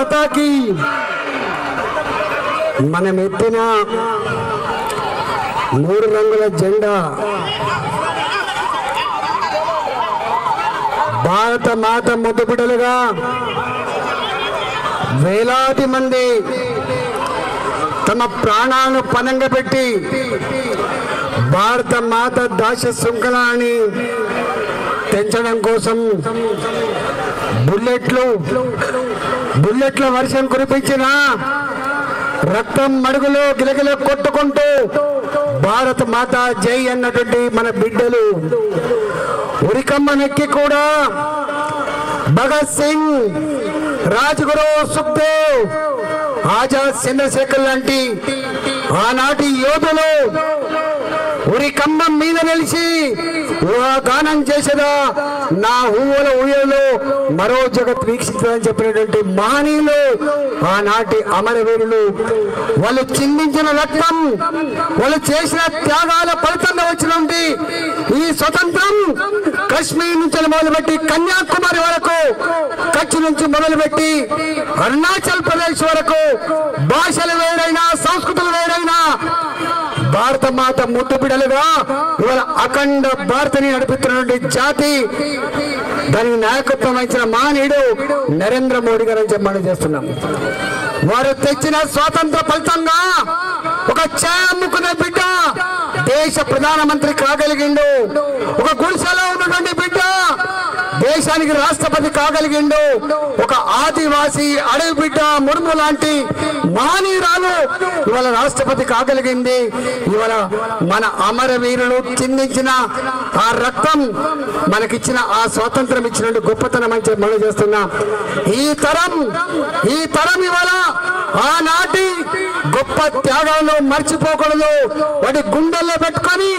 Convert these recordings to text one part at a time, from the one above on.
మాతాకి మనం ఎత్తిన 3 రంగుల జెండా భారత మాత ముద్దు బిడ్డలుగా వేలాది మంది తమ ప్రాణాలను పణంగా పెట్టి భారత మాత దాశ శృంఖలాన్ని పెంచడం కోసం బుల్లెట్ల వర్షం కురిపించిన రక్తం మడుగులో గిలగిల కొట్టుకుంటూ భారత మాత జై అన్నటువంటి మన బిడ్డలు ఉరికమ్మనెక్కి కూడా భగత్ సింగ్, రాజ్గురు, సుఖ్దేవ్, ఆజాద్, చంద్రశేఖర్ లాంటి ఆనాటి యోధులు ఉరికమ్మం మీద నిలిచి గానం చేసేదా నా ఊహల ఊయలో మరో జగత్ వీక్షించదని చెప్పినటువంటి మహనీయులు ఆనాటి అమరవీరులు. వాళ్ళు చిందించిన రక్తం, వాళ్ళు చేసిన త్యాగాల ఫలితంగా వచ్చినటువంటి ఈ స్వతంత్రం కశ్మీర్ నుంచి మొదలుపెట్టి కన్యాకుమారి వరకు, కచ్ నుంచి మొదలుపెట్టి అరుణాచల్ ప్రదేశ్ వరకు భాషలు వేరైనా సంస్కృతులు వేరైనా భారత మాత ముద్దు బిడ్డలుగా ఇవాళ అఖండ భారతని నడిపిస్తున్నటువంటి జాతి, దానికి నాయకత్వం వహించిన మహనీయుడు నరేంద్ర మోడీ గారు అని చెప్పి చేస్తున్నాం. వారు తెచ్చిన స్వాతంత్ర ఫలితంగా ఒక ఛాయ్ అమ్ముకునే బిడ్డ దేశ ప్రధానమంత్రి కాగలిగిండు. ఒక గుడిసెలో ఉన్నటువంటి బిడ్డ దేశానికి రాష్ట్రపతి కాగలిగిండు. ఒక ఆదివాసీ అడవి బిడ్డ ముర్ము లాంటి మహనీయురాలు ఇవాళ రాష్ట్రపతి కాగలిగింది. ఇవాళ మన అమరవీరులు చిందించిన ఆ రక్తం మనకిచ్చిన ఆ స్వాతంత్రం ఇచ్చినట్టు గొప్పతనం అని చెప్పి మనం చేస్తున్నాం. ఈ తరం ఇవాళ ఆనాటి గొప్ప త్యాగాలను మర్చిపోకూడదు. వాటి గుండెల్లో పెట్టుకొని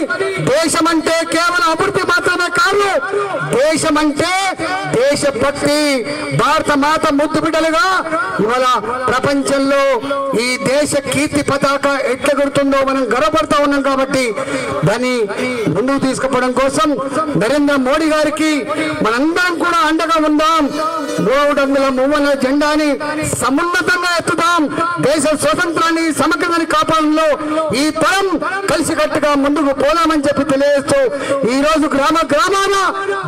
దేశం అంటే కేవలం అభివృద్ధి మాత్రమే కాదు, దేశం అంటే దేశభక్తి. భారత మాత ముద్దు బిడ్డలుగా ఇవాళ ప్రపంచంలో ఈ దేశ కీర్తి పతాక ఎట్లెగురుతుందో మనం గర్వపడతా ఉన్నాం. కాబట్టి దాన్ని ముందుకు తీసుకుపోవడం కోసం నరేంద్ర మోడీ గారికి మనందరం కూడా అండగా ఉందాం. 330 జెండాని సమున్నతంగా ఎత్తుదాం. దేశ స్వతంత్రాన్ని సమగ్రతని కాపాడంలో ఈ తరం కలిసికట్టుగా ముందుకు పోదామని చెప్పి తెలియజేస్తూ ఈ రోజు గ్రామాన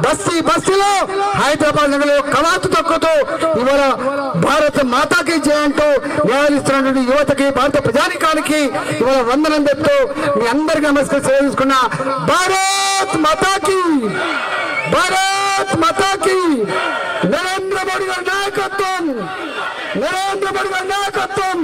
బస్తీలో హైదరాబాద్ నగరంలో కవాతు తొక్కుతూ ఇవాళ భారత మాతాకి జై అంటూ న్యాయాలిస్తున్నటువంటి యువతకి, భారత ప్రజానికానికి ఇవాళ వందనం చెప్తూ మీ అందరికీ నమస్కారం చేసుకున్న భారత్ మాతాకి, భారత్ మాతాకి. నరేంద్ర మోడీ గారి నాయకత్వం, నరేంద్ర మోడీ గారి నాయకత్వం.